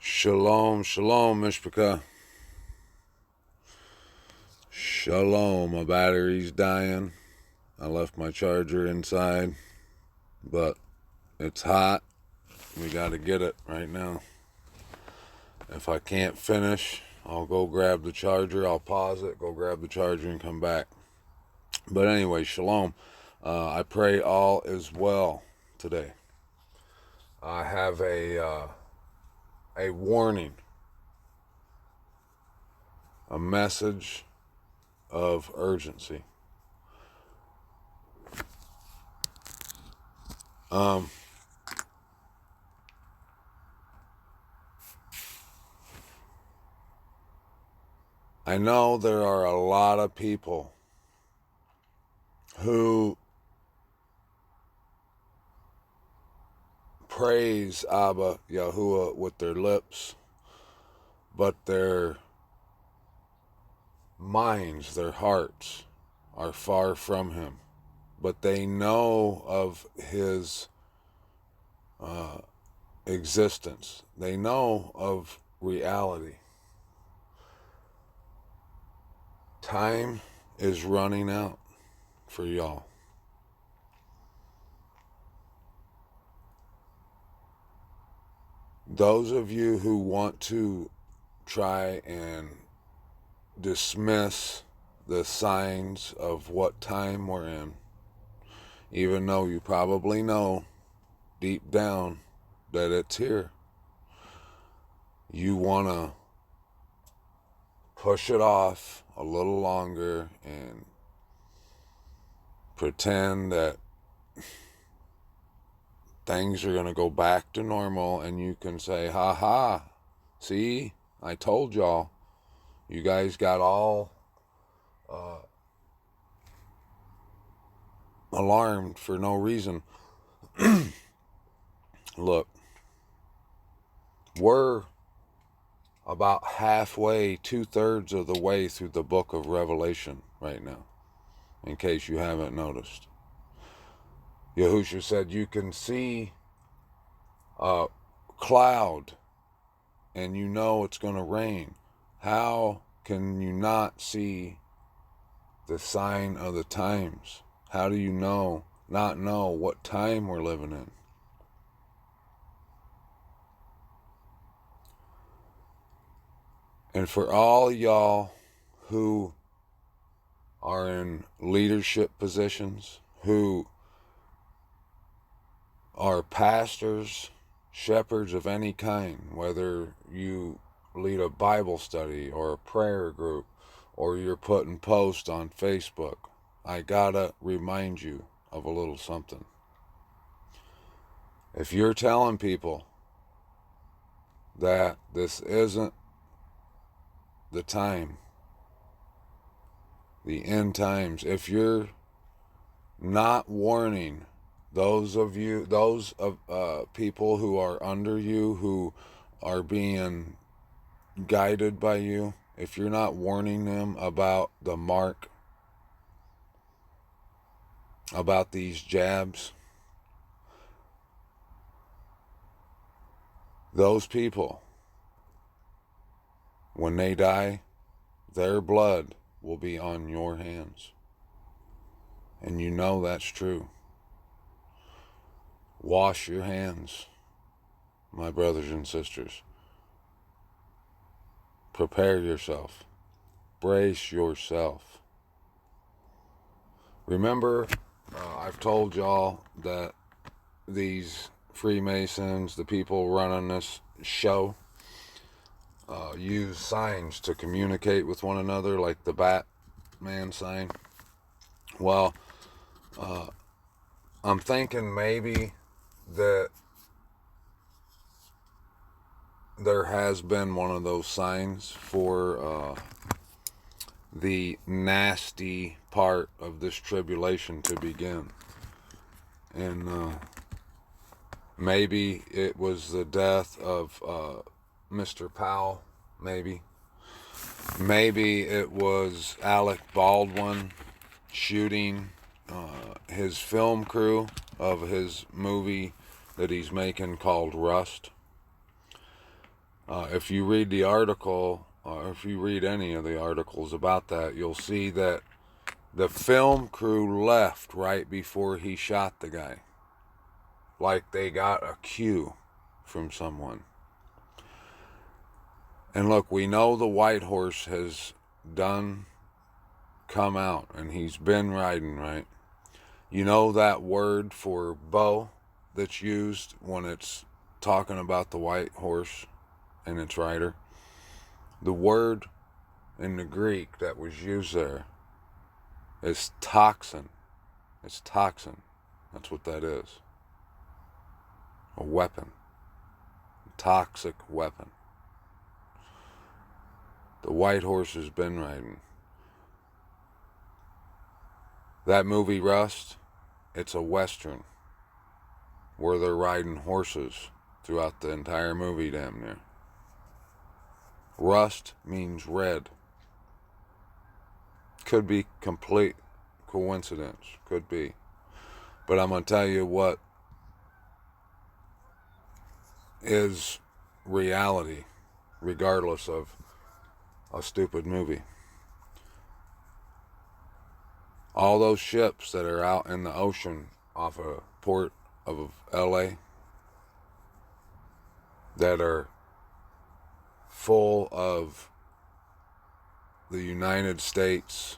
Shalom, shalom, Mishpaka. Shalom, my battery's dying. I left my charger inside, but it's hot. We gotta get it right now. If I can't finish, I'll go grab the charger. I'll pause it, go grab the charger, and come back. But anyway, shalom. I pray all is well today. I have a warning, a message of urgency. I know there are a lot of people who praise Abba Yahuwah with their lips, but their minds, their hearts are far from him. But they know of his existence. They know of reality. Time is running out for y'all. Those of you who want to try and dismiss the signs of what time we're in, even though you probably know deep down that it's here, you want to push it off a little longer and pretend that things are going to go back to normal, and you can say, ha ha, see, I told y'all. You guys got all alarmed for no reason. Look, we're about halfway, 2/3 of the way through the book of Revelation right now, in case you haven't noticed. Yahushua said you can see a cloud and you know it's going to rain. How can you not see the sign of the times? How do you not know what time we're living in? And for all y'all who are in leadership positions, who are pastors, shepherds of any kind, whether you lead a Bible study or a prayer group, or you're putting posts on Facebook, I gotta remind you of a little something. If you're telling people that this isn't the time, the end times, if you're not warning those people who are under you, who are being guided by you, if you're not warning them about the mark, about these jabs, those people, when they die, their blood will be on your hands. And you know that's true. Wash your hands, my brothers and sisters. Prepare yourself. Brace yourself. Remember, I've told y'all that these Freemasons, the people running this show, use signs to communicate with one another, like the Batman sign. Well, I'm thinking maybe that there has been one of those signs for the nasty part of this tribulation to begin. And maybe it was the death of Mr. Powell, maybe. Maybe it was Alec Baldwin shooting his film crew of his movie that he's making called Rust. If you read the article, or if you read any of the articles about that, you'll see that the film crew left right before he shot the guy. Like they got a cue from someone. And look, we know the white horse has come out, and he's been riding, right? You know that word for bow that's used when it's talking about the white horse and its rider? The word in the Greek that was used there is toxin. It's toxin. That's what that is. A weapon. A toxic weapon. The white horse has been riding. That movie Rust, it's a Western where they're riding horses throughout the entire movie damn near. Rust means red. Could be complete coincidence. Could be. But I'm going to tell you what is reality, regardless of a stupid movie. All those ships that are out in the ocean off a port of LA that are full of the United States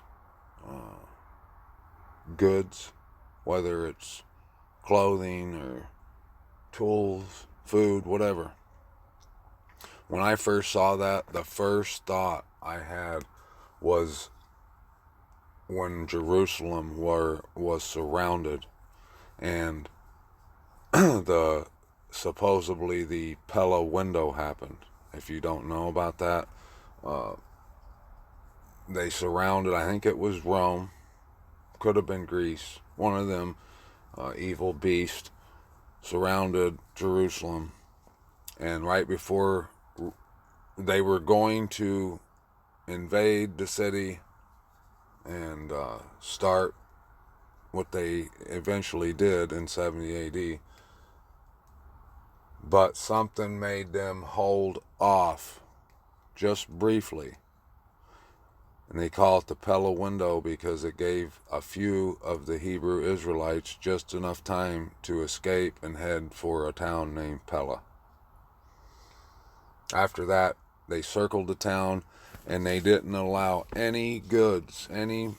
goods, whether it's clothing or tools, food, whatever. When I first saw that, the first thought I had was when Jerusalem was surrounded and supposedly the Pella window happened. If you don't know about that, they surrounded, I think it was Rome, could have been Greece, one of them, evil beast, surrounded Jerusalem. And right before they were going to invade the city and start what they eventually did in 70 AD, but something made them hold off just briefly. And they call it the Pella window because it gave a few of the Hebrew Israelites just enough time to escape and head for a town named Pella. After that, they circled the town and they didn't allow any goods, any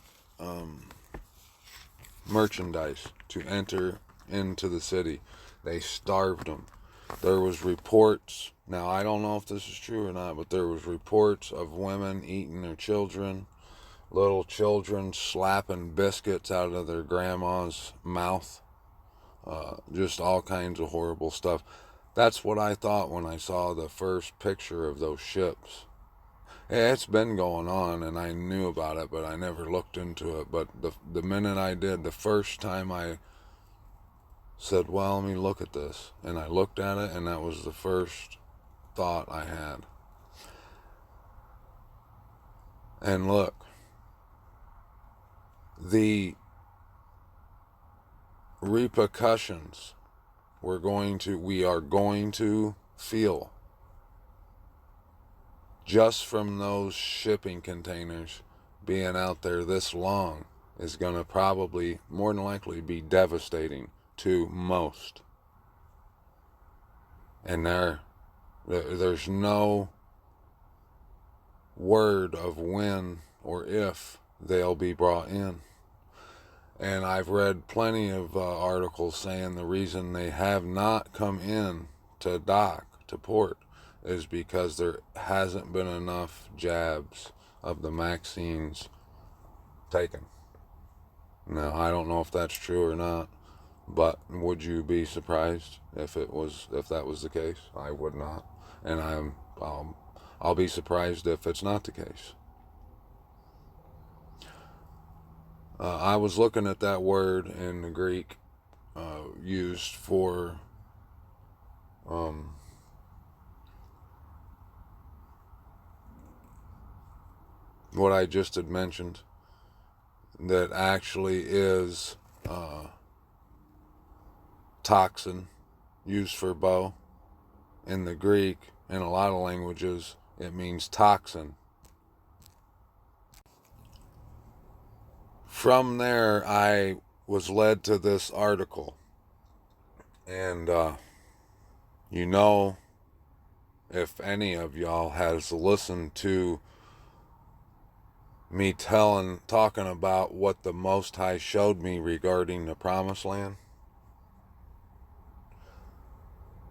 merchandise to enter into the city. They starved them. There was reports, now I don't know if this is true or not, but there was reports of women eating their children, little children slapping biscuits out of their grandma's mouth, just all kinds of horrible stuff. That's what I thought when I saw the first picture of those ships. It's been going on and I knew about it, but I never looked into it. But the minute I did, the first time I said, well, let me look at this. And I looked at it, and that was the first thought I had. And look, the repercussions we are going to feel just from those shipping containers being out there this long is going to probably, more than likely, be devastating to most. And there's no word of when or if they'll be brought in. And I've read plenty of articles saying the reason they have not come in to dock, to port, is because there hasn't been enough jabs of the vaccines taken. Now, I don't know if that's true or not, but would you be surprised if that was the case? I would not. And I'll be surprised if it's not the case. I was looking at that word in the Greek used for what I just had mentioned, that actually is toxin used for bow. In the Greek, in a lot of languages, it means toxin. From there, I was led to this article. And, you know, if any of y'all has listened to me talking about what the Most High showed me regarding the Promised Land.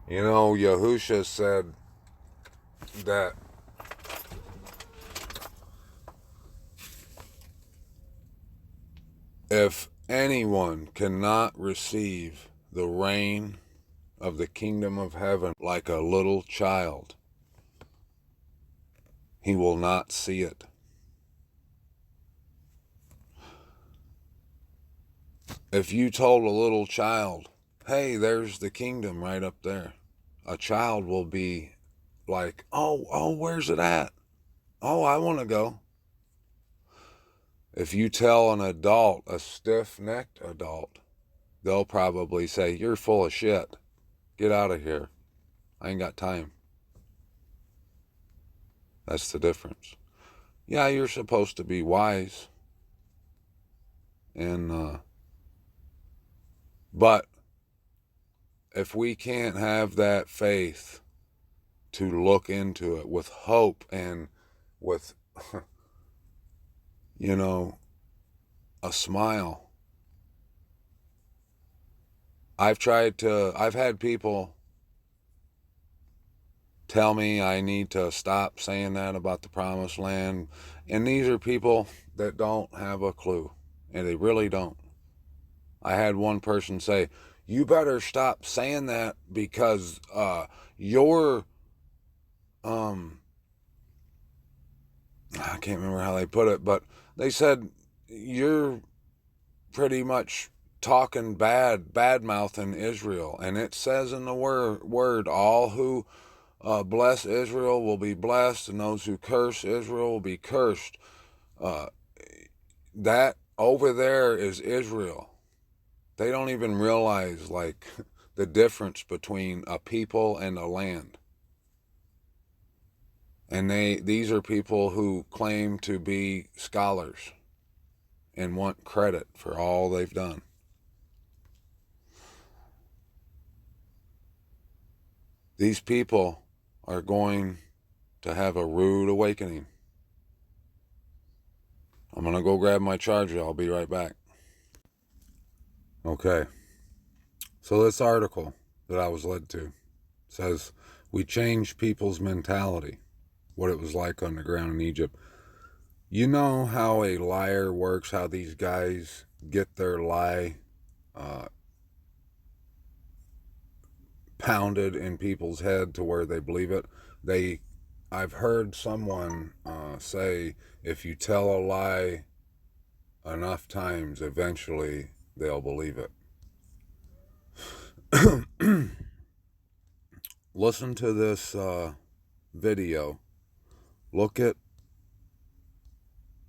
You know, Yahusha said that if anyone cannot receive the reign of the kingdom of heaven like a little child, he will not see it. If you told a little child, hey, there's the kingdom right up there, a child will be like, oh, where's it at? Oh, I want to go. If you tell an adult, a stiff-necked adult, they'll probably say, you're full of shit. Get out of here. I ain't got time. That's the difference. Yeah, you're supposed to be wise. But if we can't have that faith to look into it with hope and with, you know, a smile. I've had people tell me I need to stop saying that about the Promised Land. And these are people that don't have a clue. And they really don't. I had one person say, you better stop saying that because you're, I can't remember how they put it, but they said, you're pretty much talking bad-mouthing Israel. And it says in the word, all who bless Israel will be blessed, and those who curse Israel will be cursed. That over there is Israel. They don't even realize, like, the difference between a people and a land. And these are people who claim to be scholars and want credit for all they've done. These people are going to have a rude awakening. I'm going to go grab my charger. I'll be right back. Okay. So this article that I was led to says, we change people's mentality, what it was like on the ground in Egypt. You know how a liar works, how these guys get their lie pounded in people's head to where they believe it. I've heard someone say, if you tell a lie enough times, eventually they'll believe it. Listen to this video. Look at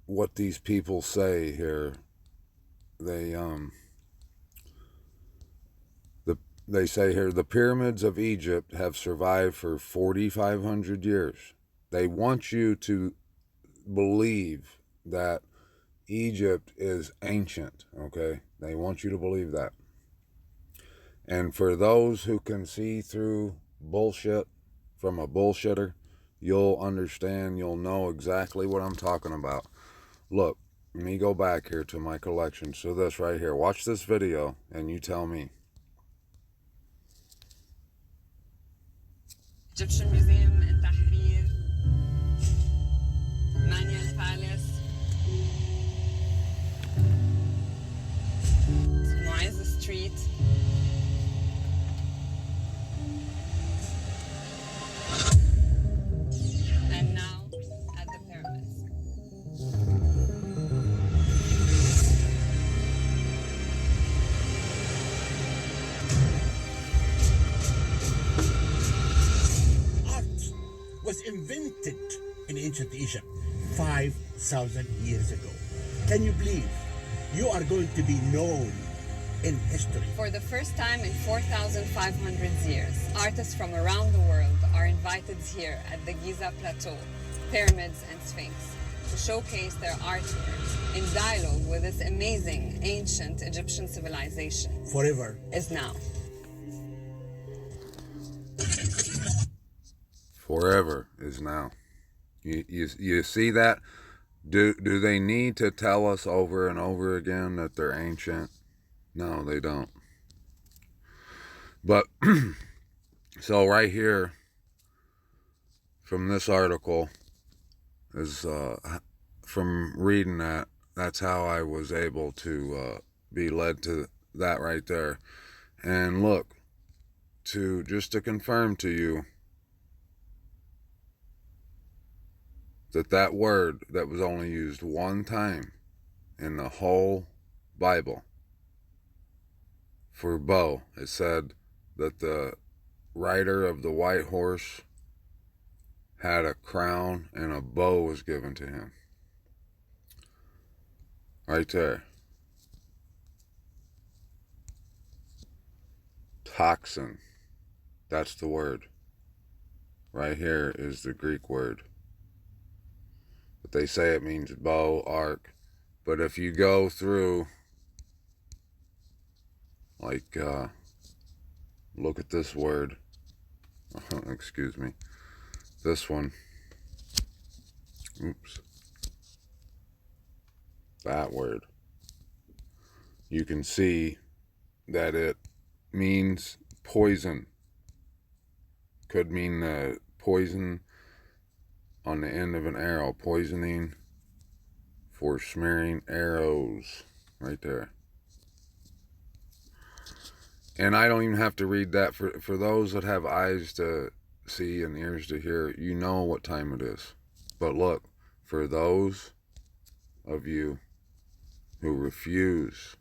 what these people say here. They say here, the pyramids of Egypt have survived for 4,500 years. They want you to believe that Egypt is ancient, okay? They want you to believe that. And for those who can see through bullshit from a bullshitter, you'll understand, you'll know exactly what I'm talking about. Look, let me go back here to my collection. So this right here, watch this video and you tell me. Egyptian Museum in Tahrir, Manian Palace, Moise Street, and now at the pyramids. Was invented in ancient Egypt 5,000 years ago. Can you believe you are going to be known in history. For the first time in 4,500 years, artists from around the world are invited here at the Giza Plateau, pyramids and Sphinx, to showcase their artwork in dialogue with this amazing ancient Egyptian civilization. Forever Is now. Forever is now. You see that? Do they need to tell us over and over again that they're ancient? No, they don't. But, so right here, from this article, is from reading that, that's how I was able to be led to that right there. And look, just to confirm to you that word that was only used one time in the whole Bible for bow, it said that the rider of the white horse had a crown and a bow was given to him. Right there. Toxin. That's the word. Right here is the Greek word. But they say it means bow, arc. But if you go through, like, look at this word. Excuse me. This one. Oops. That word. You can see that it means poison. Could mean poison on the end of an arrow. Poisoning for smearing arrows. Right there. And I don't even have to read that. For those that have eyes to see and ears to hear, you know what time it is. But look, for those of you who refuse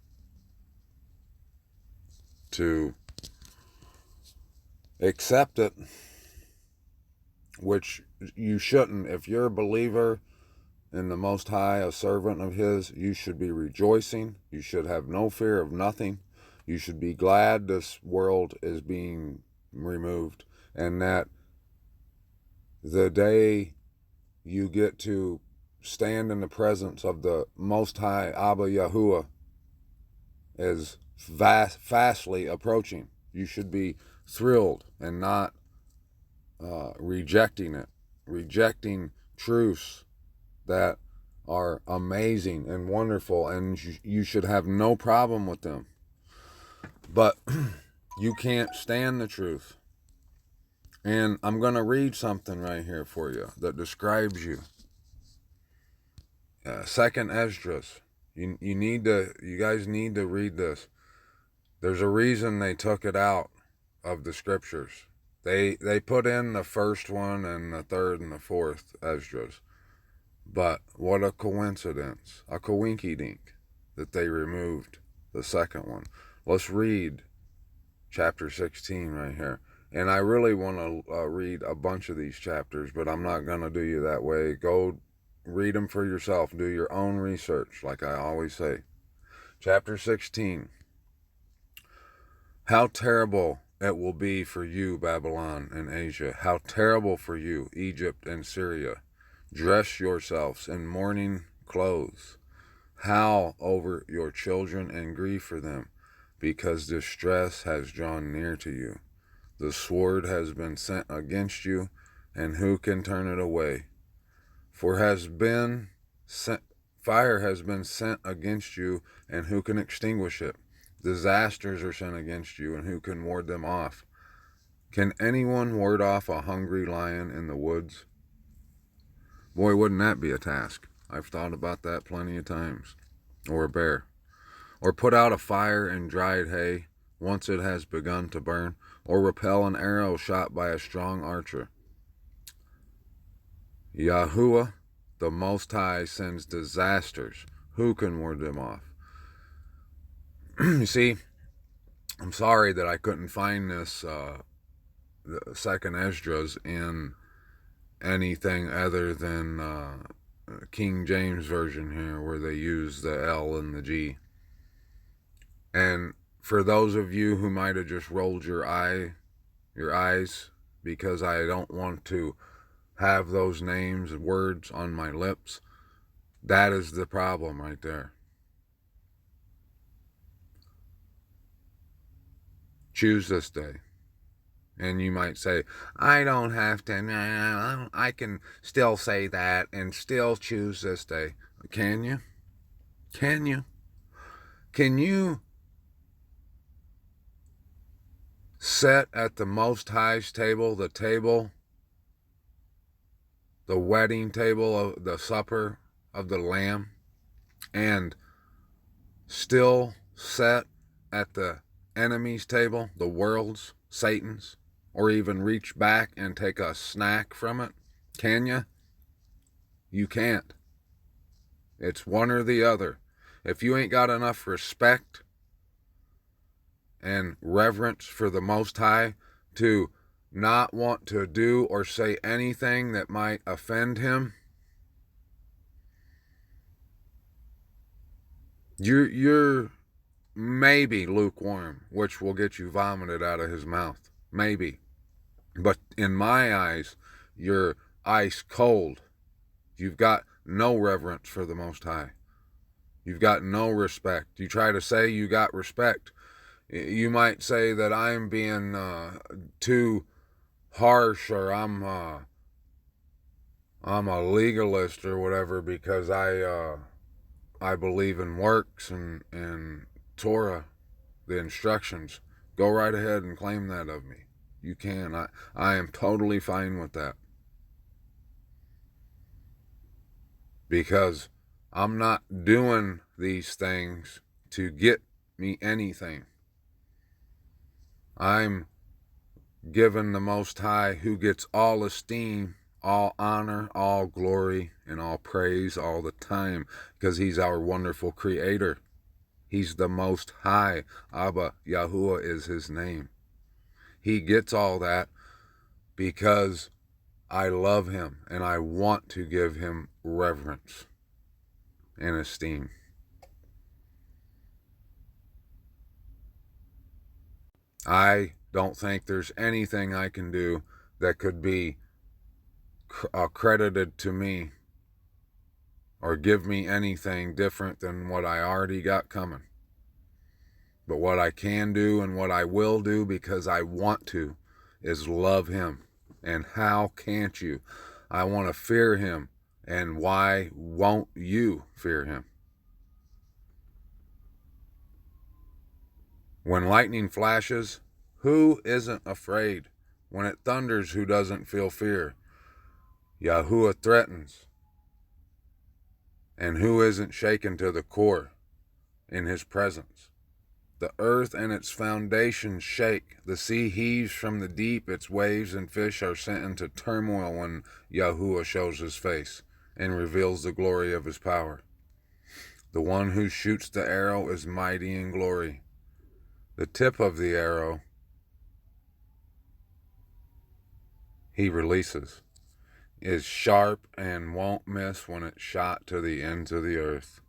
to accept it, which you shouldn't. If you're a believer in the Most High, a servant of His, you should be rejoicing. You should have no fear of nothing. You should be glad this world is being removed, and that the day you get to stand in the presence of the Most High, Abba Yahuwah, is fastly approaching. You should be thrilled and not rejecting it, rejecting truths that are amazing and wonderful, and you should have no problem with them. But you can't stand the truth. And I'm going to read something right here for you that describes you. Second Esdras. You guys need to read this. There's a reason they took it out of the scriptures. They put in the first one and the third and the fourth Esdras. But what a coincidence. A coinky-dink that they removed the second one. Let's read chapter 16 right here. And I really want to read a bunch of these chapters, but I'm not going to do you that way. Go read them for yourself. Do your own research, like I always say. Chapter 16. How terrible it will be for you, Babylon and Asia. How terrible for you, Egypt and Syria. Dress yourselves in mourning clothes. Howl over your children and grieve for them, because distress has drawn near to you. The sword has been sent against you, and who can turn it away? For fire has been sent against you, and who can extinguish it? Disasters are sent against you, and who can ward them off? Can anyone ward off a hungry lion in the woods? Boy, wouldn't that be a task. I've thought about that plenty of times. Or a bear. Or put out a fire in dried hay once it has begun to burn. Or repel an arrow shot by a strong archer. Yahuwah, the Most High, sends disasters. Who can ward them off? You see, I'm sorry that I couldn't find this the second Esdras in anything other than King James Version here, where they use the L and the G. And for those of you who might have just rolled your eyes, because I don't want to have those names and words on my lips, that is the problem right there. Choose this day. And you might say, I don't have to, I can still say that and still choose this day. Can you? Can you? Can you sit at the Most High's table, the wedding table of the supper of the Lamb, and still sit at the enemy's table, the world's, Satan's, or even reach back and take a snack from it? Can you? You can't. It's one or the other. If you ain't got enough respect and reverence for the Most High to not want to do or say anything that might offend him, you're maybe lukewarm, which will get you vomited out of his mouth. Maybe. But in my eyes, you're ice cold. You've got no reverence for the Most High. You've got no respect. You try to say you got respect. You might say that I'm being too harsh, or I'm a legalist or whatever, because I believe in works and Torah, the instructions. Go right ahead and claim that of me. You can. I am totally fine with that. Because I'm not doing these things to get me anything. I'm giving the Most High, who gets all esteem, all honor, all glory, and all praise all the time, because he's our wonderful creator. He's the Most High. Abba Yahuwah is his name. He gets all that because I love him and I want to give him reverence and esteem. I don't think there's anything I can do that could be credited to me or give me anything different than what I already got coming. But what I can do and what I will do, because I want to, is love him. And how can't you? I want to fear him. And why won't you fear him? When lightning flashes, who isn't afraid? When it thunders, who doesn't feel fear? Yahuwah threatens. And who isn't shaken to the core in his presence? The earth and its foundations shake. The sea heaves from the deep. Its waves and fish are sent into turmoil when Yahuwah shows his face and reveals the glory of his power. The one who shoots the arrow is mighty in glory. The tip of the arrow he releases is sharp and won't miss when it's shot to the ends of the earth.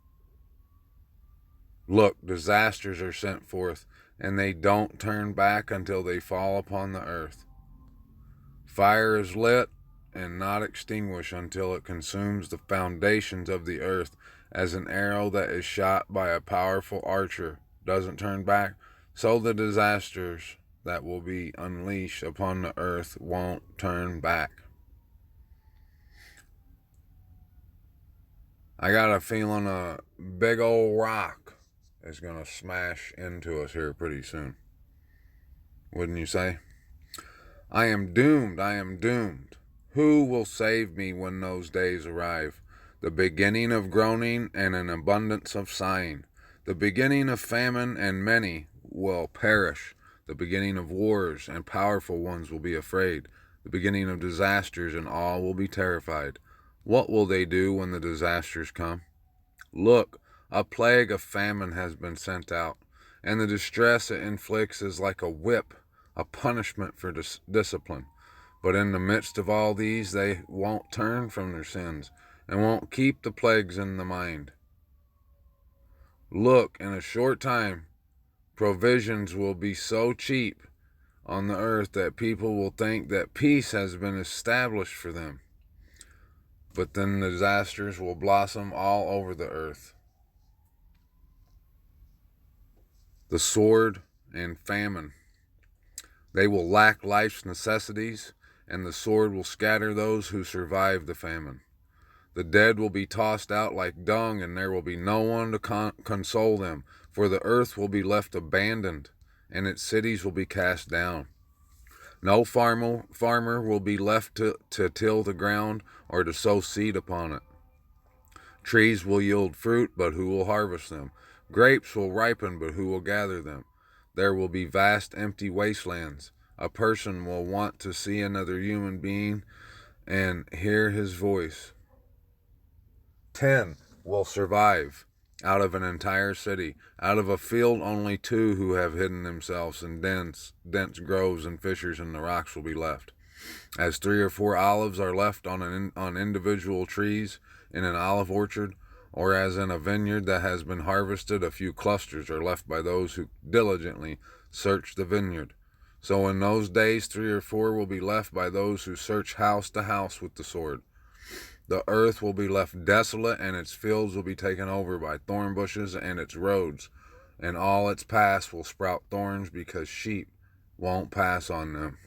Look, disasters are sent forth, and they don't turn back until they fall upon the earth. Fire is lit and not extinguished until it consumes the foundations of the earth, as an arrow that is shot by a powerful archer doesn't turn back, so the disasters that will be unleashed upon the earth won't turn back. I got a feeling a big old rock is going to smash into us here pretty soon. Wouldn't you say? I am doomed. I am doomed. Who will save me when those days arrive? The beginning of groaning and an abundance of sighing. The beginning of famine, and many will perish. The beginning of wars, and powerful ones will be afraid. The beginning of disasters, and all will be terrified. What will they do when the disasters come? Look, a plague of famine has been sent out, and the distress it inflicts is like a whip, a punishment for discipline. But in the midst of all these, they won't turn from their sins and won't keep the plagues in the mind. Look, in a short time, provisions will be so cheap on the earth that people will think that peace has been established for them. But then disasters will blossom all over the earth. The sword and famine. They will lack life's necessities, and the sword will scatter those who survive the famine. The dead will be tossed out like dung, and there will be no one to console them, for the earth will be left abandoned, and its cities will be cast down. No farmer will be left to till the ground or to sow seed upon it. Trees will yield fruit, but who will harvest them? Grapes will ripen, but who will gather them? There will be vast empty wastelands. A person will want to see another human being and hear his voice. 10 will survive out of an entire city. Out of a field, only 2 who have hidden themselves in dense groves and fissures in the rocks will be left. As 3 or 4 olives are left on individual trees in an olive orchard, or as in a vineyard that has been harvested, a few clusters are left by those who diligently search the vineyard. So in those days 3 or 4 will be left by those who search house to house with the sword. The earth will be left desolate, and its fields will be taken over by thorn bushes, and its roads and all its paths will sprout thorns, because sheep won't pass on them.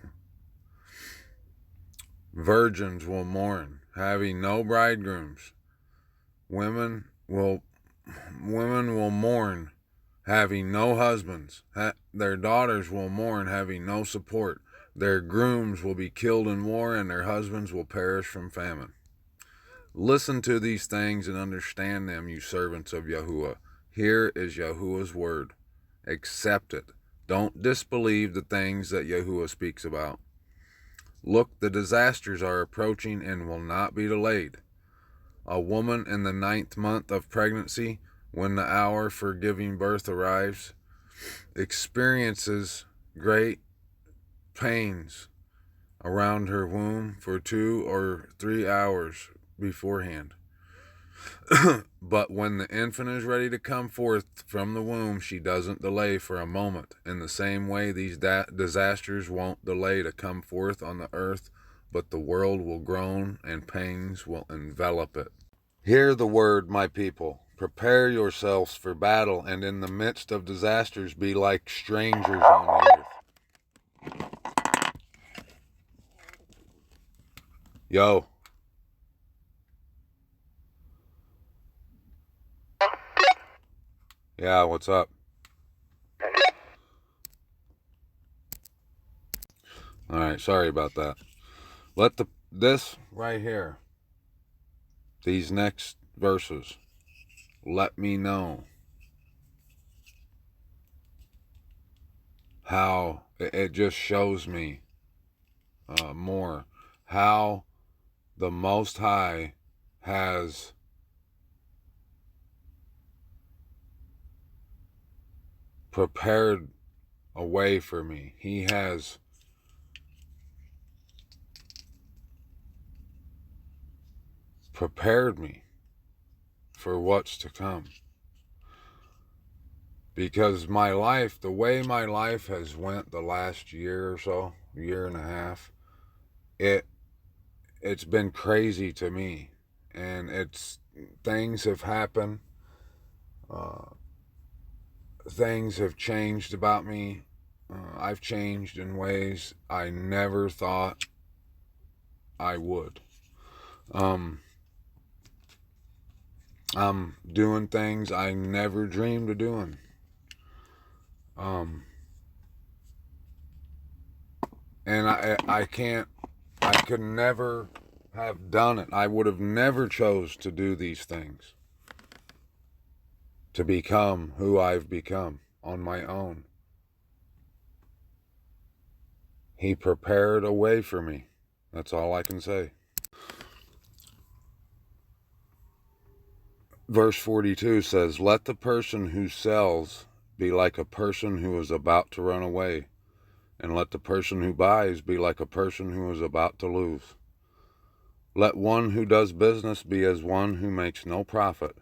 Virgins will mourn, having no bridegrooms. Women will mourn, having no husbands. Their daughters will mourn, having no support. Their grooms will be killed in war, and their husbands will perish from famine. Listen to these things and understand them, you servants of Yahuwah. Here is Yahuwah's word. Accept it. Don't disbelieve the things that Yahuwah speaks about. Look, the disasters are approaching and will not be delayed. A woman in the 9th month of pregnancy, when the hour for giving birth arrives, experiences great pains around her womb for 2 or 3 hours beforehand. But when the infant is ready to come forth from the womb, she doesn't delay for a moment. In the same way, these disasters won't delay to come forth on the earth, but the world will groan and pangs will envelop it. Hear the word, my people. Prepare yourselves for battle, and in the midst of disasters be like strangers on the earth. Yo. Yeah, what's up? Alright, sorry about that. This right here, these next verses, let me know how it just shows me more how the Most High has prepared a way for me. He has prepared me for what's to come. Because my life, the way my life has went the last year or so, year and a half, it's been crazy to me. And things have happened. Things have changed about me. I've changed in ways I never thought I would. I'm doing things I never dreamed of doing. And I could never have done it. I would have never chose to do these things, to become who I've become on my own. He prepared a way for me. That's all I can say. Verse 42 says, "Let the person who sells be like a person who is about to run away, and let the person who buys be like a person who is about to lose. Let one who does business be as one who makes no profit,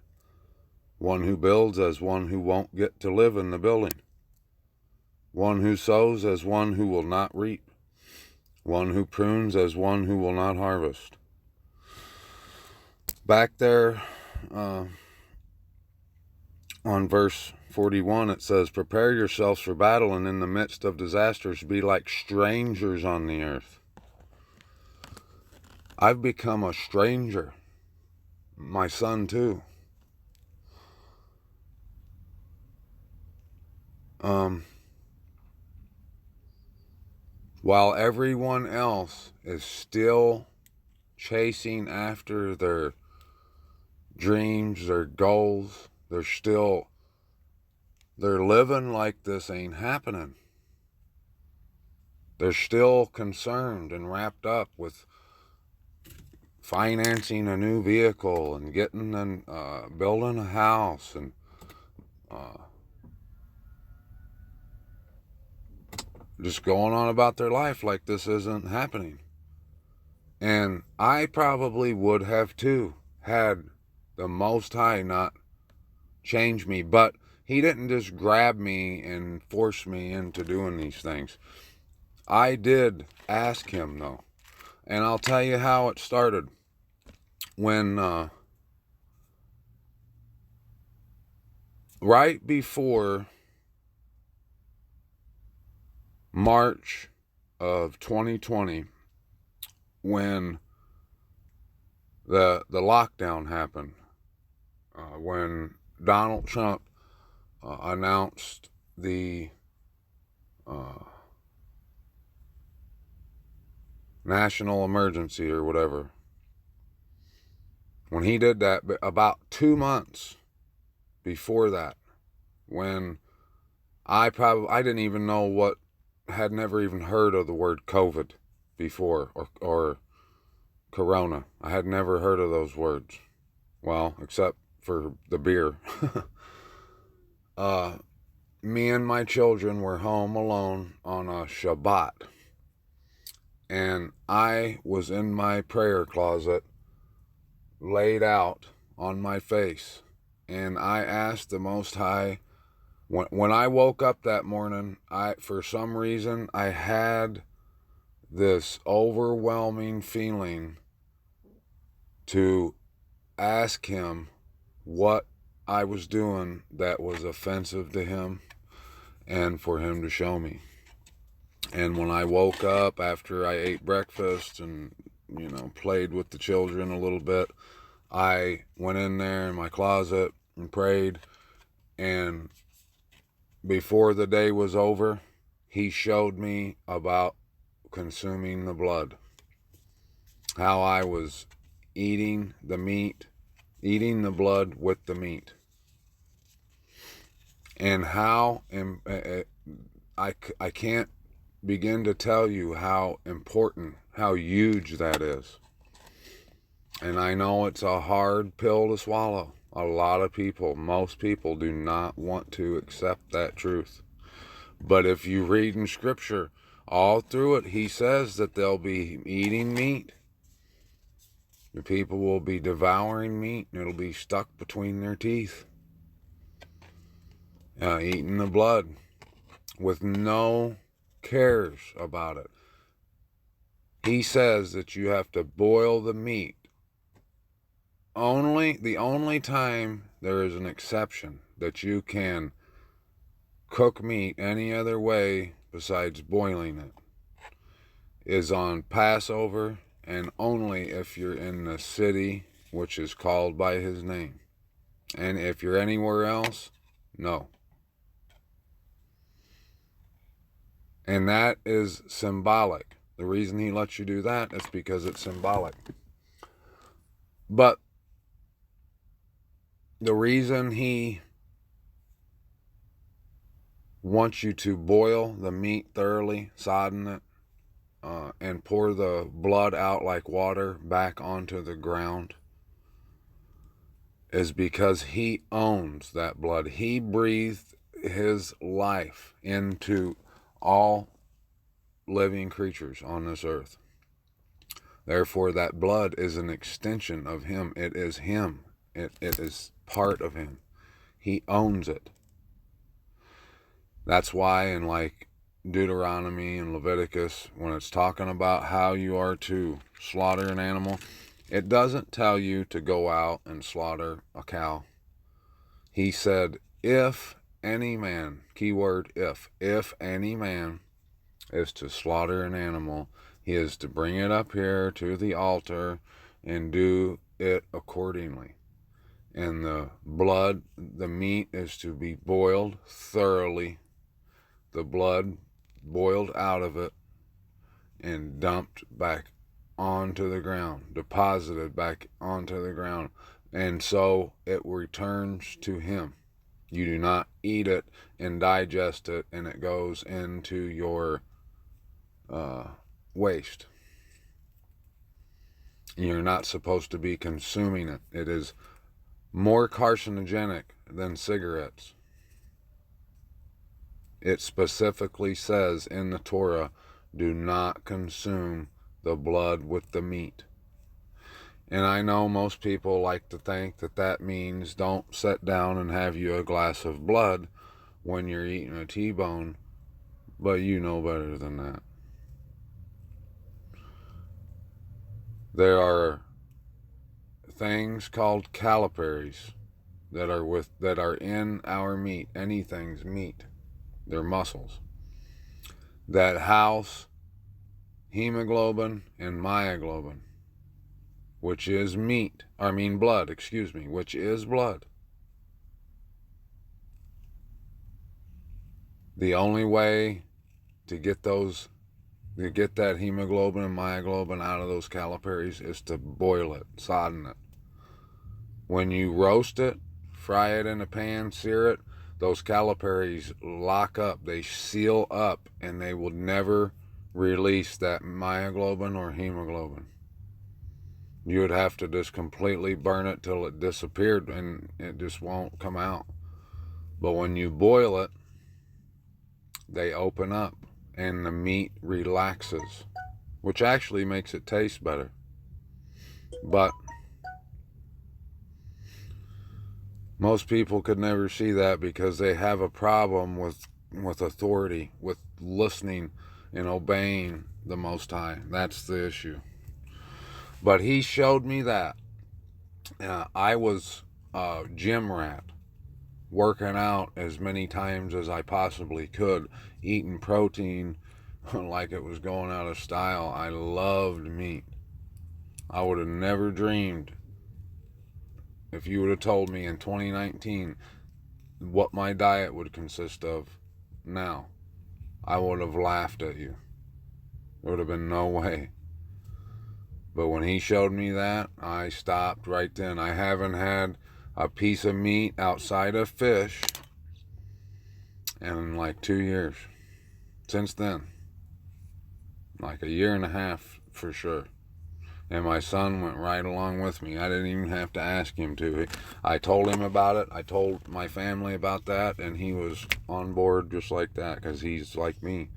one who builds as one who won't get to live in the building. one who sows as one who will not reap, one who prunes as one who will not harvest. Back there on verse 41, it says, prepare yourselves for battle, and in the midst of disasters be like strangers on the earth. I've become a stranger. My son too. While everyone else is still chasing after their dreams, their goals, they're living like this ain't happening. They're still concerned and wrapped up with financing a new vehicle and getting and building a house and just going on about their life like this isn't happening. And I probably would have too, had the Most High not change me. But he didn't just grab me and force me into doing these things. I did ask him though. And I'll tell you how it started. When right before March of 2020, when the lockdown happened, when Donald Trump announced the national emergency or whatever, when he did that, about 2 months before that, when I didn't even know what, had never even heard of the word COVID before, or Corona. I had never heard of those words. Well, except for the beer. Me and my children were home alone on a Shabbat. And I was in my prayer closet, laid out on my face. And I asked the Most High, when I woke up that morning, for some reason, I had this overwhelming feeling to ask him what I was doing that was offensive to him, and for him to show me. And when I woke up after I ate breakfast and, played with the children a little bit, I went in there in my closet and prayed, and before the day was over, he showed me about consuming the blood. How I was eating the meat, eating the blood with the meat. And how, I can't begin to tell you how important, how huge that is. And I know it's a hard pill to swallow. A lot of people, most people do not want to accept that truth. But if you read in Scripture, all through it, he says that they'll be eating meat. The people will be devouring meat, and it'll be stuck between their teeth. Eating the blood with no cares about it. He says that you have to boil the meat. The only time there is an exception that you can cook meat any other way besides boiling it is on Passover, and only if you're in the city which is called by his name. And if you're anywhere else, no. And that is symbolic. The reason he lets you do that is because it's symbolic. But the reason he wants you to boil the meat thoroughly, sodden it, and pour the blood out like water back onto the ground is because he owns that blood. He breathed his life into all living creatures on this earth. Therefore, that blood is an extension of him. It is him. It is part of him. He owns it. That's why in like Deuteronomy and Leviticus, when it's talking about how you are to slaughter an animal, it doesn't tell you to go out and slaughter a cow. He said, if any man, keyword if any man is to slaughter an animal, he is to bring it up here to the altar and do it accordingly. And the blood, the meat is to be boiled thoroughly, the blood boiled out of it and dumped back onto the ground, deposited back onto the ground. And so it returns to him. You do not eat it and digest it and it goes into your waste. You're not supposed to be consuming it. It is more carcinogenic than cigarettes. It specifically says in the Torah, do not consume the blood with the meat. And I know most people like to think that that means don't sit down and have you a glass of blood when you're eating a T-bone, but you know better than that. There are things called calories that are in our meat. Anything's meat. They're muscles that house hemoglobin and myoglobin, which is blood, which is blood. The only way to get that hemoglobin and myoglobin out of those calories is to boil it, sodden it. When you roast it, fry it in a pan, sear it, those calories lock up, they seal up, and they will never release that myoglobin or hemoglobin. You would have to just completely burn it till it disappeared and it just won't come out. But when you boil it, they open up and the meat relaxes, which actually makes it taste better. But most people could never see that because they have a problem with authority, with listening and obeying the Most High. That's the issue. But he showed me that. I was a gym rat, working out as many times as I possibly could, eating protein like it was going out of style. I loved meat. I would have never dreamed, if you would have told me in 2019 what my diet would consist of now, I would have laughed at you. There would have been no way. But when he showed me that, I stopped right then. I haven't had a piece of meat outside of fish in like 2 years. Since then. Like a year and a half for sure. And my son went right along with me. I didn't even have to ask him to. I told him about it. I told my family about that, and he was on board just like that because he's like me.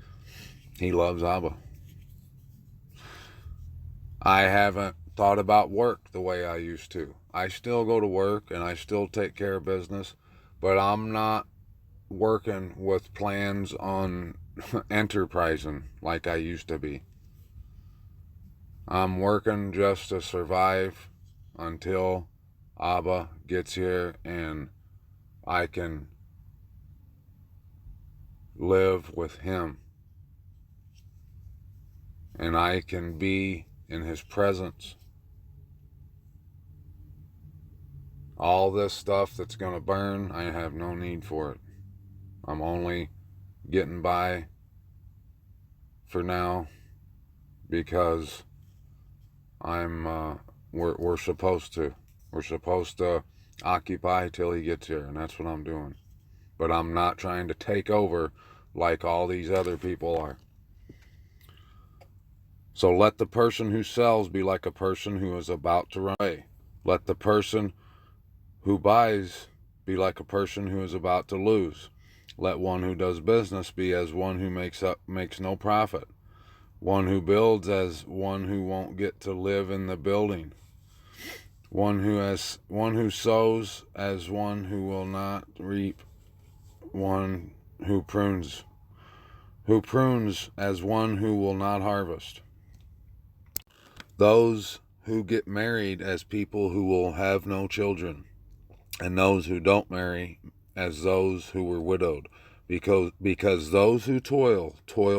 He loves Abba. I haven't thought about work the way I used to. I still go to work and I still take care of business, but I'm not working with plans on enterprising like I used to be. I'm working just to survive until Abba gets here and I can live with him. And I can be in his presence. All this stuff that's going to burn, I have no need for it. I'm only getting by for now because we're supposed to. We're supposed to occupy till he gets here, and that's what I'm doing. But I'm not trying to take over like all these other people are. So let the person who sells be like a person who is about to run away. Let the person who buys be like a person who is about to lose. Let one who does business be as one who makes no profit. One who builds as one who won't get to live in the building. One who sows as one who will not reap. One who prunes as one who will not harvest. Those who get married as people who will have no children, and those who don't marry as those who were widowed, because those who toil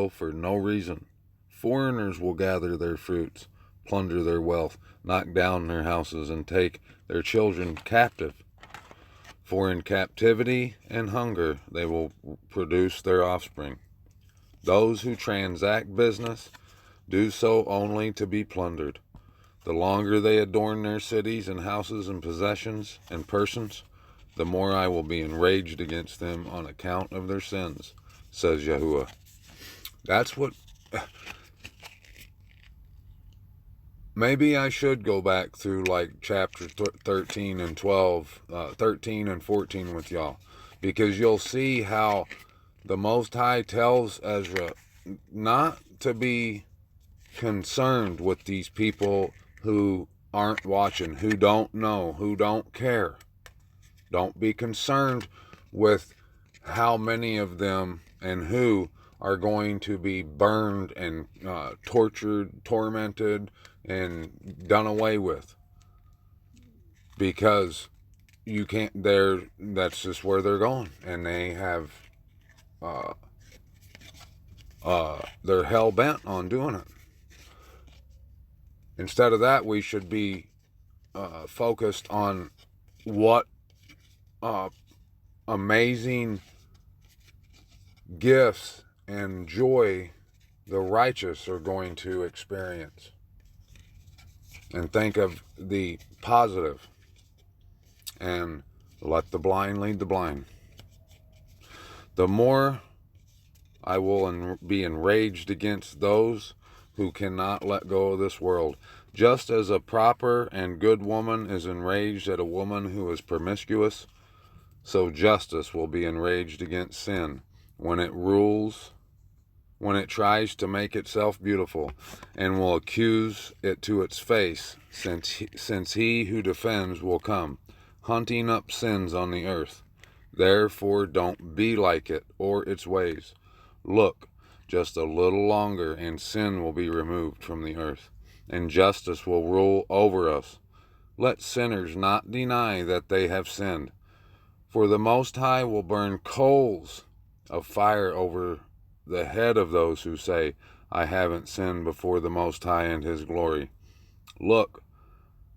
for no reason. Foreigners will gather their fruits, plunder their wealth, knock down their houses, and take their children captive. For in captivity and hunger they will produce their offspring. Those who transact business do so only to be plundered. The longer they adorn their cities and houses and possessions and persons, the more I will be enraged against them on account of their sins, says Yahuwah. That's what... Maybe I should go back through like chapter 13 and 12, 13 and 14 with y'all, because you'll see how the Most High tells Ezra not to be concerned with these people who aren't watching, who don't know, who don't care. Don't be concerned with how many of them and who are going to be burned and tortured, tormented, and done away with, because you can't. That's just where they're going, and they have they're hell bent on doing it. Instead of that, we should be focused on what amazing gifts and joy the righteous are going to experience, and think of the positive, and let the blind lead the blind. The more I will be enraged against those who cannot let go of this world, just as a proper and good woman is enraged at a woman who is promiscuous, so justice will be enraged against sin when it rules, when it tries to make itself beautiful, and will accuse it to its face, since he who defends will come, hunting up sins on the earth. Therefore don't be like it or its ways. Look just a little longer, and sin will be removed from the earth, and justice will rule over us. Let sinners not deny that they have sinned, for the Most High will burn coals of fire over the head of those who say, I haven't sinned before the Most High and His glory. Look,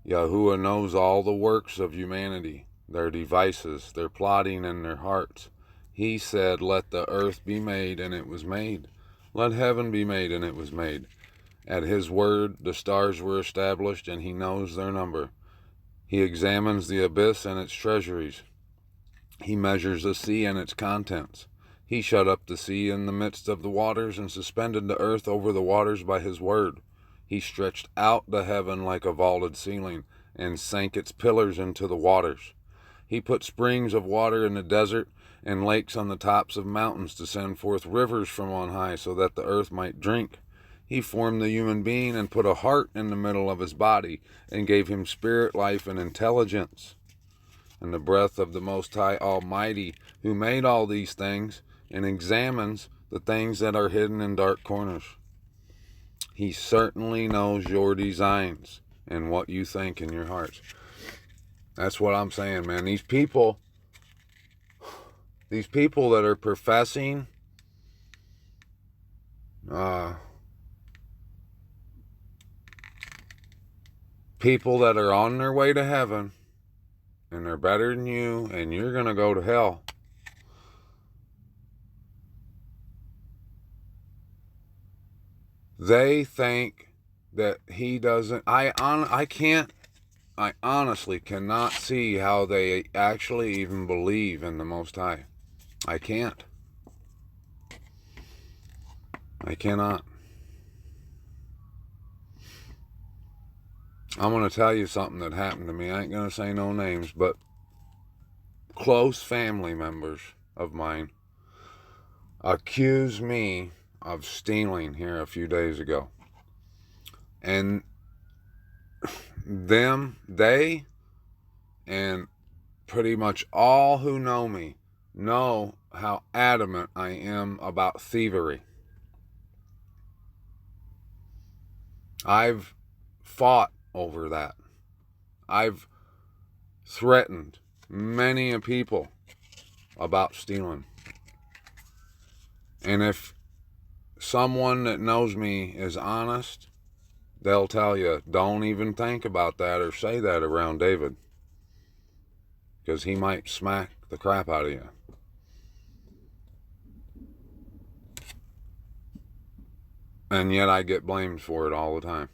Yahuwah knows all the works of humanity, their devices, their plotting, and their hearts. He said, let the earth be made, and it was made. Let heaven be made, and it was made. At His word the stars were established, and He knows their number. He examines the abyss and its treasuries. He measures the sea and its contents. He shut up the sea in the midst of the waters, and suspended the earth over the waters by His word. He stretched out the heaven like a vaulted ceiling, and sank its pillars into the waters. He put springs of water in the desert, and lakes on the tops of mountains, to send forth rivers from on high, so that the earth might drink. He formed the human being, and put a heart in the middle of his body, and gave him spirit, life, and intelligence. And the breath of the Most High Almighty, who made all these things, and examines the things that are hidden in dark corners. He certainly knows your designs and what you think in your hearts. That's what I'm saying, man. These people that are professing people that are on their way to heaven, and they're better than you, and you're going to go to hell. They think that He doesn't. I honestly cannot see how they actually even believe in the Most High. I can't. I cannot. I'm going to tell you something that happened to me. I ain't going to say no names, but close family members of mine accused me of stealing here a few days ago. And they, and pretty much all who know me, know how adamant I am about thievery. I've fought over that. I've threatened many a people about stealing. And if someone that knows me is honest, they'll tell you, don't even think about that or say that around David, because he might smack the crap out of you. And yet I get blamed for it all the time.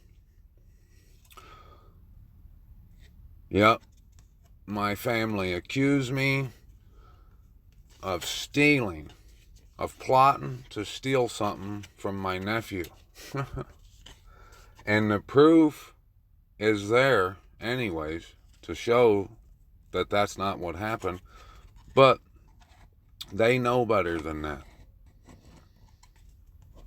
Yep, my family accused me of stealing, of plotting to steal something from my nephew. And the proof is there anyways to show that that's not what happened. But they know better than that.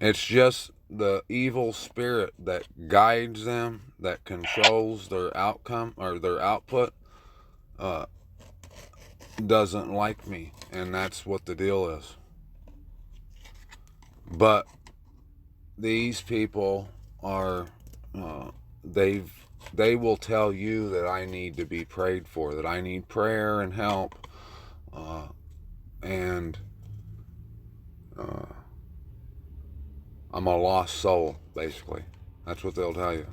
It's just the evil spirit that guides them, that controls their outcome or their output, doesn't like me, and that's what the deal is. But these people are, they will tell you that I need to be prayed for, that I need prayer and help, and I'm a lost soul, basically. That's what they'll tell you.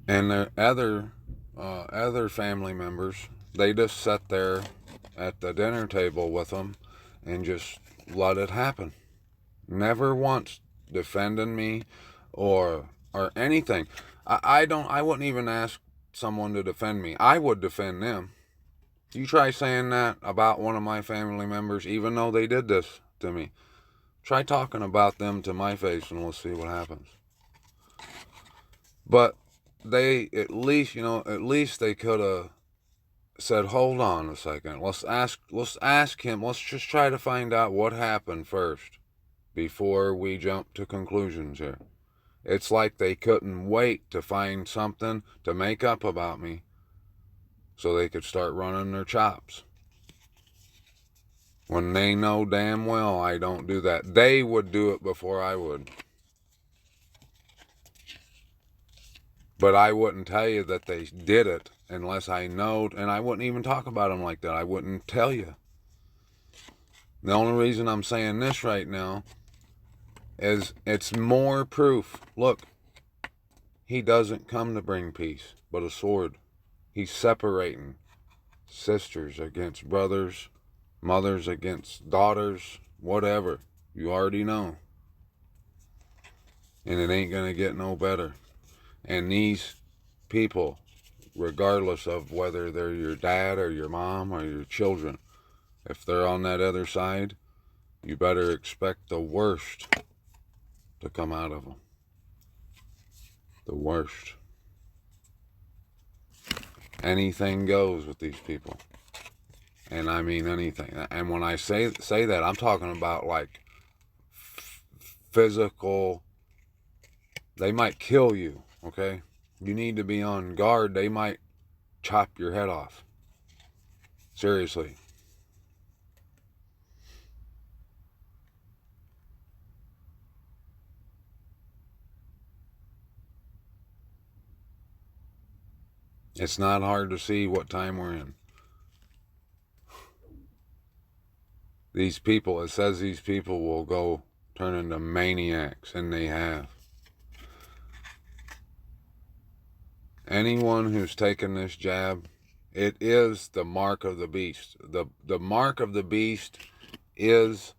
And the other family members, they just sat there at the dinner table with them and just let it happen. Never once defending me or anything. I wouldn't even ask someone to defend me. I would defend them. You try saying that about one of my family members, even though they did this to me. Try talking about them to my face and we'll see what happens. But they, at least they could have said, hold on a second. Let's ask him. Let's just try to find out what happened first before we jump to conclusions here. It's like they couldn't wait to find something to make up about me so they could start running their chops. When they know damn well I don't do that. They would do it before I would. But I wouldn't tell you that they did it unless I know, and I wouldn't even talk about them like that. I wouldn't tell you. The only reason I'm saying this right now is it's more proof. Look, he doesn't come to bring peace, but a sword. He's separating sisters against brothers, mothers against daughters, whatever. You already know. And it ain't gonna get no better. And these people, regardless of whether they're your dad or your mom or your children, if they're on that other side, you better expect the worst to come out of them. The worst. Anything goes with these people. And I mean anything. And when I say that, I'm talking about like physical. They might kill you, okay? You need to be on guard. They might chop your head off. Seriously. It's not hard to see what time we're in. These people, it says these people will go turn into maniacs, and they have. Anyone who's taken this jab, it is the mark of the beast. The mark of the beast is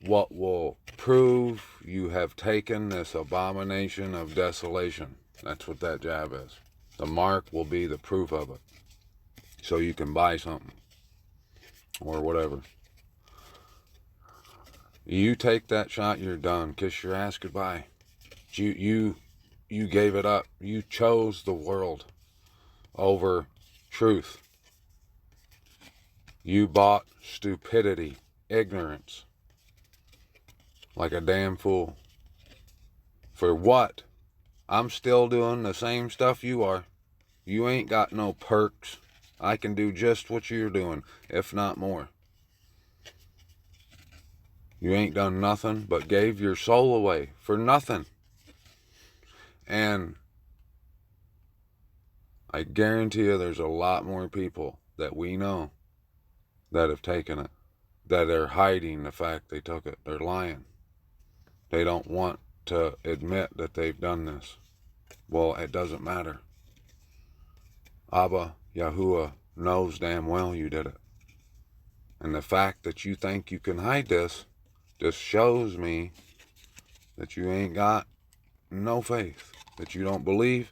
what will prove you have taken this abomination of desolation. That's what that jab is. The mark will be the proof of it. So you can buy something. Or whatever. You take that shot, you're done. Kiss your ass goodbye. You gave it up. You chose the world over truth. You bought stupidity, ignorance, like a damn fool. For what? I'm still doing the same stuff you are. You ain't got no perks. I can do just what you're doing, if not more. You ain't done nothing but gave your soul away for nothing. And I guarantee you there's a lot more people that we know that have taken it, that are hiding the fact they took it. They're lying. They don't want to admit that they've done this. Well, it doesn't matter. Abba, Yahuwah, knows damn well you did it. And the fact that you think you can hide this just shows me that you ain't got no faith, that you don't believe.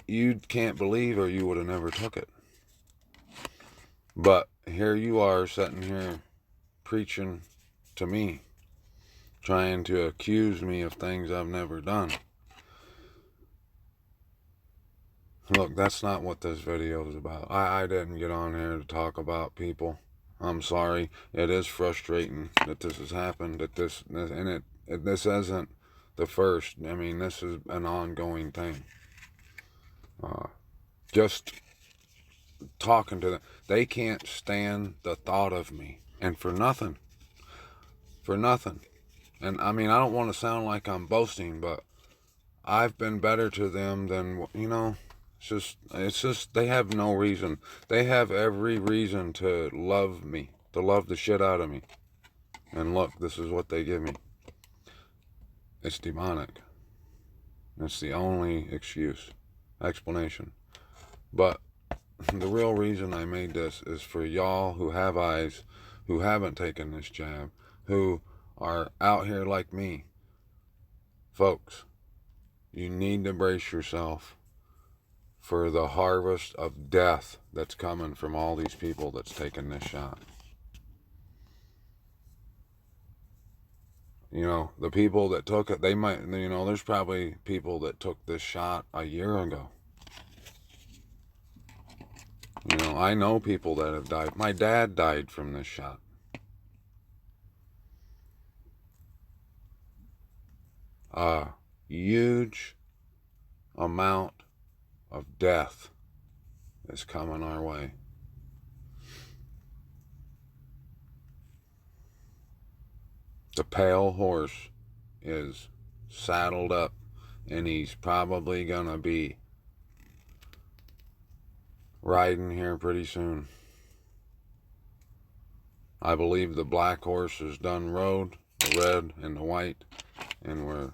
You can't believe, or you would have never took it. But here you are sitting here preaching to me, trying to accuse me of things I've never done. Look, that's not what this video is about. I didn't get on here to talk about people. I'm sorry. It is frustrating that this has happened. This isn't the first. I mean, this is an ongoing thing. Just talking to them, they can't stand the thought of me, and for nothing. And I mean, I don't want to sound like I'm boasting, but I've been better to them than, it's just they have no reason. They have every reason to love me, to love the shit out of me. And look, this is what they give me. It's demonic. It's the only explanation. But the real reason I made this is for y'all who have eyes, who haven't taken this jab, who are out here like me. Folks, you need to brace yourself for the harvest of death that's coming from all these people that's taking this shot. You know, the people that took it, they might, there's probably people that took this shot a year ago. I know people that have died. My dad died from this shot. A huge amount of death is coming our way. The pale horse is saddled up, and he's probably gonna be riding here pretty soon. I believe the black horse is done rode, the red and the white, and we're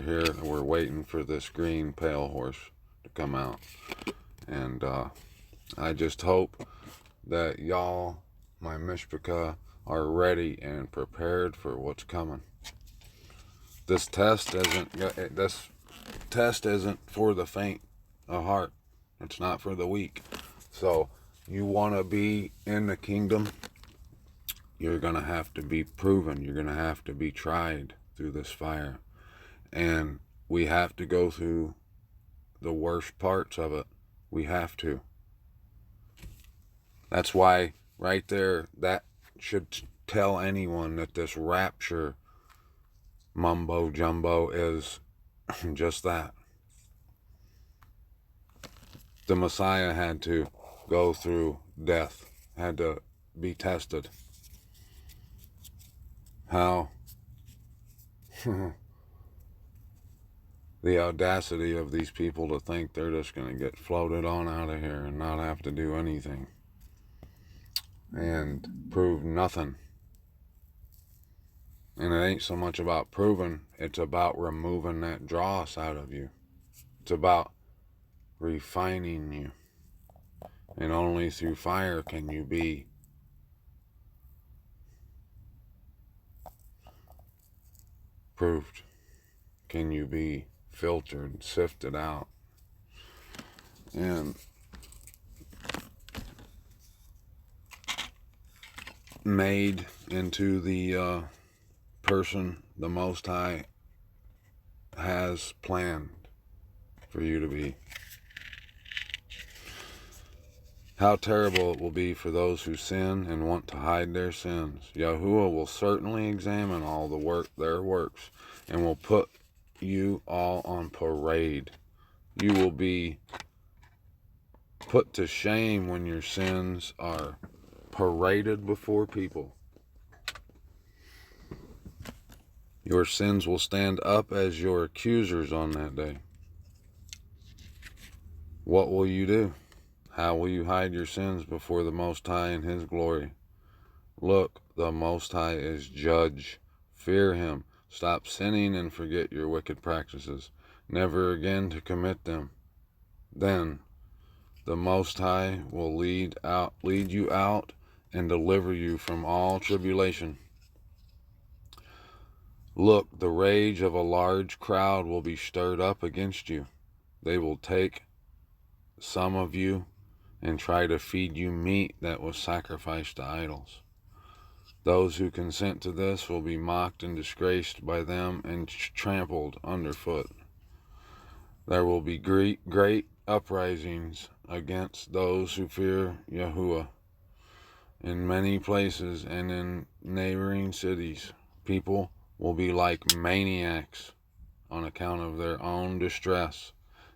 here, we're waiting for this green pale horse to come out. And I just hope that y'all, my mishpachah, are ready and prepared for what's coming. This test isn't for the faint of heart. It's not for the weak. So you want to be in the kingdom, you're going to have to be proven. You're going to have to be tried through this fire. And we have to go through the worst parts of it. We have to. That's why right there, that should tell anyone that this rapture mumbo jumbo is just that. The Messiah had to go through death, had to be tested. How? The audacity of these people to think they're just going to get floated on out of here and not have to do anything and prove nothing. And it ain't so much about proving, it's about removing that dross out of you. It's about refining you. And only through fire can you be proved. Can you be filtered, sifted out, and made into the person the Most High has planned for you to be. How terrible it will be for those who sin and want to hide their sins. Yahuwah will certainly examine all their works, and will put you all on parade. You will be put to shame when your sins are paraded before people. Your sins will stand up as your accusers on that day. What will you do? How will you hide your sins before the Most High in His glory? Look, the Most High is judge. Fear Him. Stop sinning and forget your wicked practices, never again to commit them. Then the Most High will lead you out and deliver you from all tribulation. Look, the rage of a large crowd will be stirred up against you. They will take some of you and try to feed you meat that was sacrificed to idols. Those who consent to this will be mocked and disgraced by them and trampled underfoot. There will be great uprisings against those who fear Yahuwah. In many places and in neighboring cities, people will be like maniacs on account of their own distress.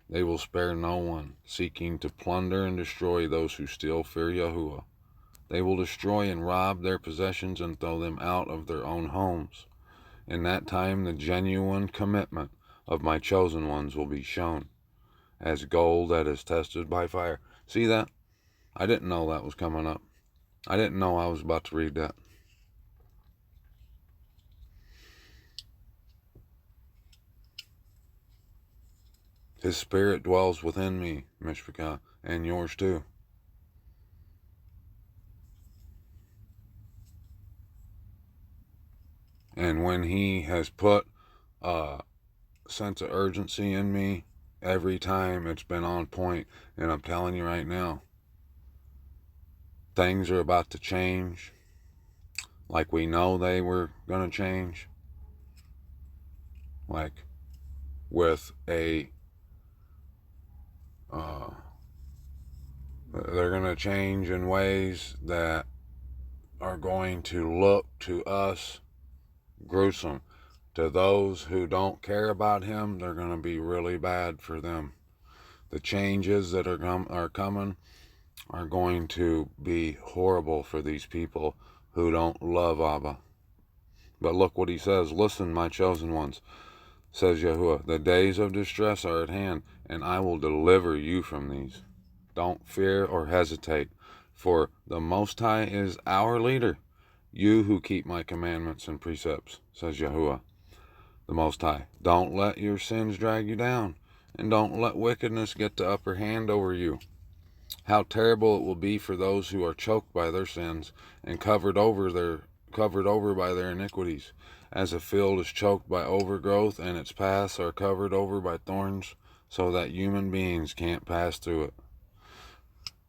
They will spare no one, seeking to plunder and destroy those who still fear Yahuwah. They will destroy and rob their possessions and throw them out of their own homes. In that time, the genuine commitment of my chosen ones will be shown, as gold that is tested by fire. See that? I didn't know that was coming up. I didn't know I was about to read that. His spirit dwells within me, Mishpachah, and yours too. And when He has put a sense of urgency in me, every time it's been on point. And I'm telling you right now, things are about to change like we know they were going to change. Like with they're going to change in ways that are going to look to us gruesome. To those who don't care about Him, they're going to be really bad for them. The changes that are coming are going to be horrible for these people who don't love Abba. But look what He says. Listen, my chosen ones, says Yahuwah. The days of distress are at hand, and I will deliver you from these. Don't fear or hesitate, for the Most High is our leader. You who keep my commandments and precepts, says Yahuwah, the Most High. Don't let your sins drag you down, and don't let wickedness get the upper hand over you. How terrible it will be for those who are choked by their sins and covered over by their iniquities, as a field is choked by overgrowth and its paths are covered over by thorns, so that human beings can't pass through it.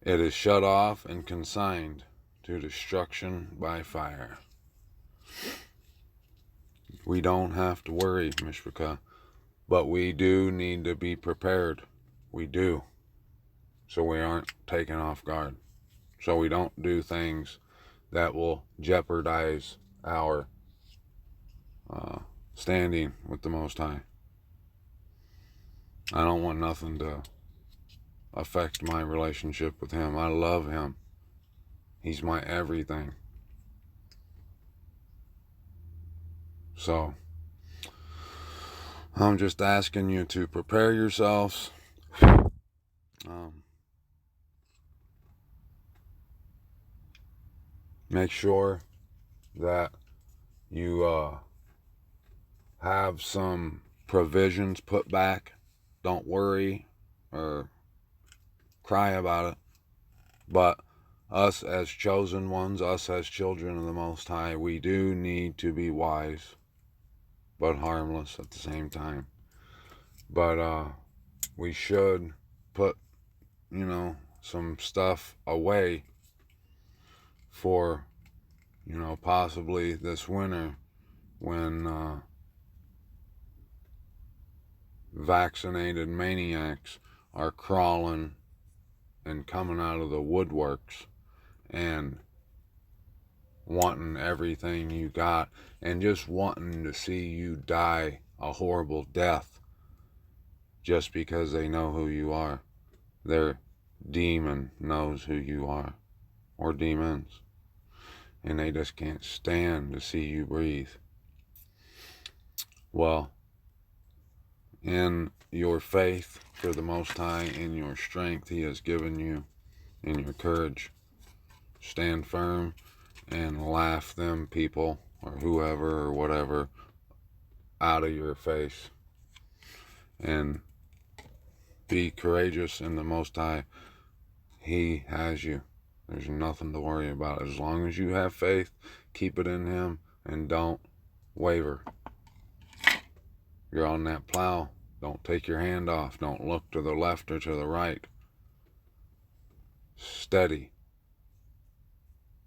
It is shut off and consigned to destruction by fire. We don't have to worry, Mishpachah, but we do need to be prepared. We do. So we aren't taken off guard. So we don't do things that will jeopardize our standing with the Most High. I don't want nothing to affect my relationship with Him. I love Him. He's my everything. So I'm just asking you to prepare yourselves. Make sure that you have some provisions put back. Don't worry or cry about it. But us as chosen ones, us as children of the Most High, we do need to be wise, but harmless at the same time. But we should put, some stuff away for, possibly this winter when vaccinated maniacs are crawling and coming out of the woodworks and wanting everything you got and just wanting to see you die a horrible death just because they know who you are. They're demon knows who you are, or demons, and they just can't stand to see you breathe. Well, in your faith for the Most High, in your strength He has given you, in your courage, stand firm and laugh them people or whoever or whatever out of your face, and be courageous in the Most High. He has you. There's nothing to worry about. As long as you have faith, keep it in Him and don't waver. You're on that plow. Don't take your hand off. Don't look to the left or to the right. Steady.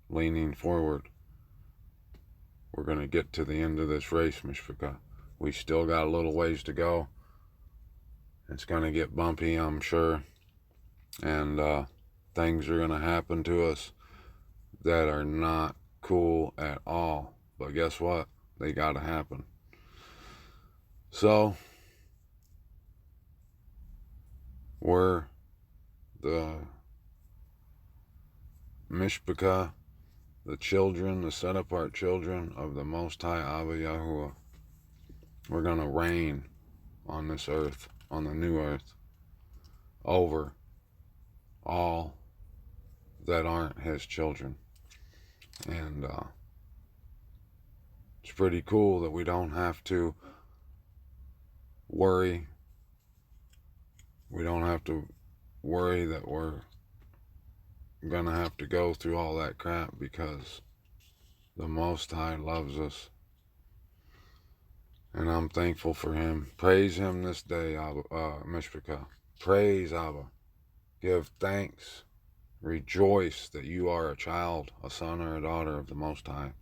Leaning forward. We're going to get to the end of this race, Mishpachah. We still got a little ways to go. It's going to get bumpy, I'm sure. And things are going to happen to us that are not cool at all. But guess what? They got to happen. So, we're the Mishpachah, the children, the set-apart children of the Most High Abba Yahuwah. We're going to reign on this earth, on the new earth, over all that aren't His children. And it's pretty cool that we don't have to worry. We don't have to worry that we're going to have to go through all that crap, because the Most High loves us. And I'm thankful for Him. Praise Him this day, Mishpachah. Praise Abba. Give thanks. Rejoice that you are a child, a son or a daughter of the Most High.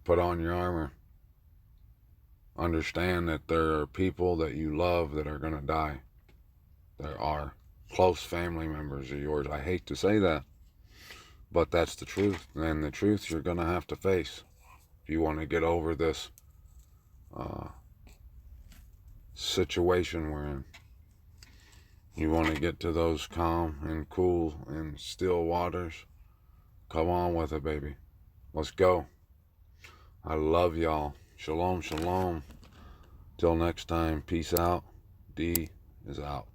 Put on your armor. Understand that there are people that you love that are going to die. There are close family members of yours. I hate to say that, but that's the truth. And the truth you're going to have to face if you want to get over this situation we're in. You want to get to those calm and cool and still waters. Come on with it, baby. Let's go. I love y'all. Shalom, shalom. Till next time, peace out. D is out.